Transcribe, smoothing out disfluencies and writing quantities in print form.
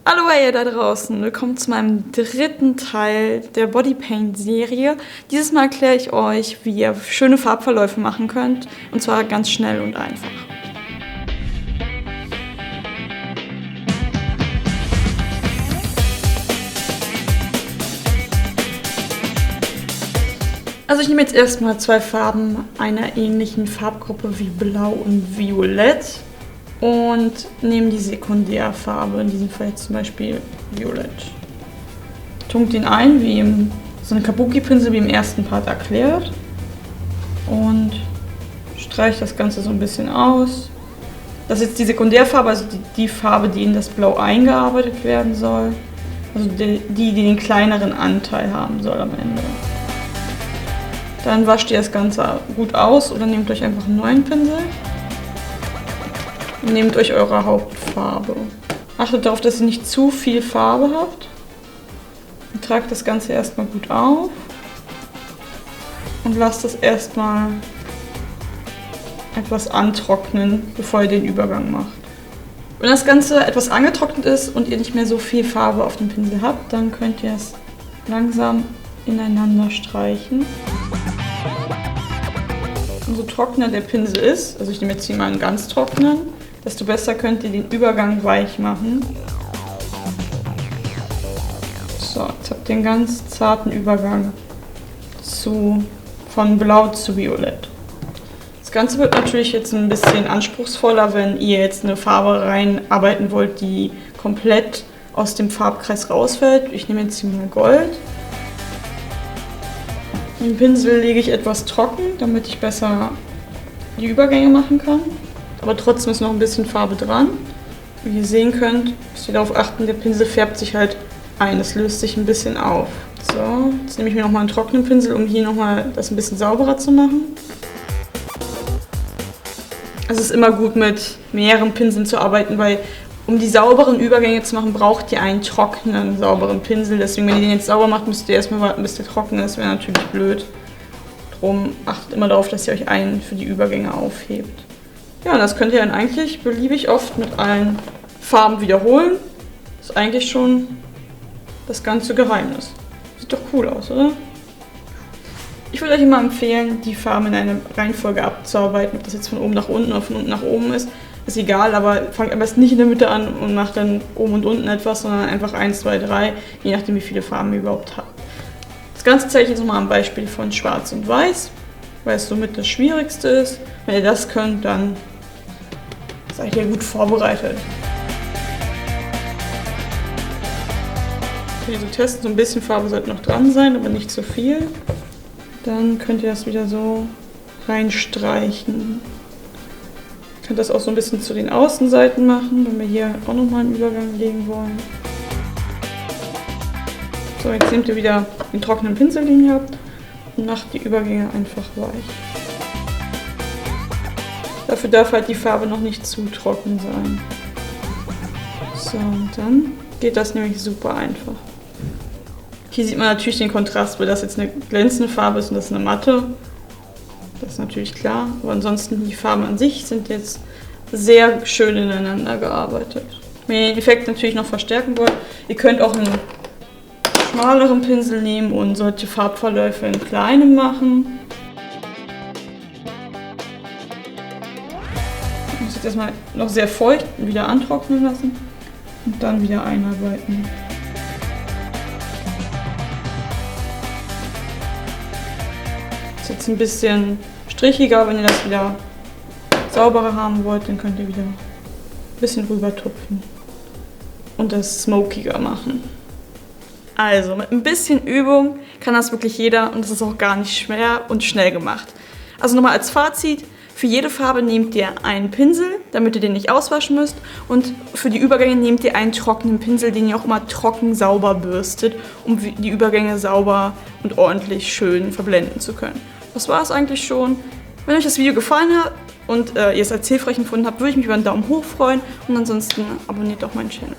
Hallo ihr da draußen, willkommen zu meinem dritten Teil der Bodypaint-Serie. Dieses Mal erkläre ich euch, wie ihr schöne Farbverläufe machen könnt, und zwar ganz schnell und einfach. Also ich nehme jetzt erstmal zwei Farben einer ähnlichen Farbgruppe wie Blau und Violett und nehme die Sekundärfarbe, in diesem Fall jetzt zum Beispiel Violett. Tunkt ihn ein, wie so ein Kabuki-Pinsel wie im ersten Part erklärt, und streiche das Ganze so ein bisschen aus. Das ist jetzt die Sekundärfarbe, also die Farbe, die in das Blau eingearbeitet werden soll. Also die den kleineren Anteil haben soll am Ende. Dann wascht ihr das Ganze gut aus oder nehmt euch einfach einen neuen Pinsel. Und nehmt euch eure Hauptfarbe. Achtet darauf, dass ihr nicht zu viel Farbe habt. Und tragt das Ganze erstmal gut auf. Und lasst es erstmal etwas antrocknen, bevor ihr den Übergang macht. Wenn das Ganze etwas angetrocknet ist und ihr nicht mehr so viel Farbe auf dem Pinsel habt, dann könnt ihr es langsam ineinander streichen. Umso trockener der Pinsel ist, also ich nehme jetzt hier mal einen ganz trockenen, desto besser könnt ihr den Übergang weich machen. So, jetzt habt ihr einen ganz zarten Übergang von Blau zu Violett. Das Ganze wird natürlich jetzt ein bisschen anspruchsvoller, wenn ihr jetzt eine Farbe reinarbeiten wollt, die komplett aus dem Farbkreis rausfällt. Ich nehme jetzt hier mal Gold. Den Pinsel lege ich etwas trocken, damit ich besser die Übergänge machen kann. Aber trotzdem ist noch ein bisschen Farbe dran. Wie ihr sehen könnt, müsst ihr darauf achten, der Pinsel färbt sich halt ein. Es löst sich ein bisschen auf. So, jetzt nehme ich mir nochmal einen trockenen Pinsel, um hier nochmal das ein bisschen sauberer zu machen. Es ist immer gut, mit mehreren Pinseln zu arbeiten, weil um die sauberen Übergänge zu machen, braucht ihr einen trockenen, sauberen Pinsel. Deswegen, wenn ihr den jetzt sauber macht, müsst ihr erstmal warten, bis der trocken ist. Wäre natürlich blöd. Darum achtet immer darauf, dass ihr euch einen für die Übergänge aufhebt. Ja, und das könnt ihr dann eigentlich beliebig oft mit allen Farben wiederholen. Das ist eigentlich schon das ganze Geheimnis. Sieht doch cool aus, oder? Ich würde euch immer empfehlen, die Farben in einer Reihenfolge abzuarbeiten. Ob das jetzt von oben nach unten oder von unten nach oben ist egal, aber fangt am besten nicht in der Mitte an und macht dann oben und unten etwas, sondern einfach 1, 2, 3, je nachdem wie viele Farben ihr überhaupt habt. Das Ganze zeige ich jetzt nochmal am Beispiel von Schwarz und Weiß, weil es somit das Schwierigste ist. Wenn ihr das könnt, dann seid ihr gut vorbereitet. Könnt ihr so testen, so ein bisschen Farbe sollte noch dran sein, aber nicht zu viel. Dann könnt ihr das wieder so reinstreichen. Ihr könnt das auch so ein bisschen zu den Außenseiten machen, wenn wir hier auch nochmal einen Übergang legen wollen. So, jetzt nehmt ihr wieder den trockenen Pinsel, den ihr habt, und macht die Übergänge einfach weich. Dafür darf halt die Farbe noch nicht zu trocken sein. So, und dann geht das nämlich super einfach. Hier sieht man natürlich den Kontrast, weil das jetzt eine glänzende Farbe ist und das ist eine matte. Das ist natürlich klar, aber ansonsten die Farben an sich sind jetzt sehr schön ineinander gearbeitet. Wenn ihr den Effekt natürlich noch verstärken wollt, ihr könnt auch einen schmaleren Pinsel nehmen und solche Farbverläufe in kleinem machen. Ich muss jetzt erstmal noch sehr feucht wieder antrocknen lassen und dann wieder einarbeiten. Das ist jetzt ein bisschen strichiger, wenn ihr das wieder sauberer haben wollt, dann könnt ihr wieder ein bisschen rüber tupfen und das smokiger machen. Also mit ein bisschen Übung kann das wirklich jeder, und das ist auch gar nicht schwer und schnell gemacht. Also nochmal als Fazit: Für jede Farbe nehmt ihr einen Pinsel, damit ihr den nicht auswaschen müsst, und für die Übergänge nehmt ihr einen trockenen Pinsel, den ihr auch immer trocken sauber bürstet, um die Übergänge sauber und ordentlich schön verblenden zu können. Das war es eigentlich schon. Wenn euch das Video gefallen hat und ihr es als hilfreich empfunden habt, würde ich mich über einen Daumen hoch freuen, und ansonsten abonniert auch meinen Channel.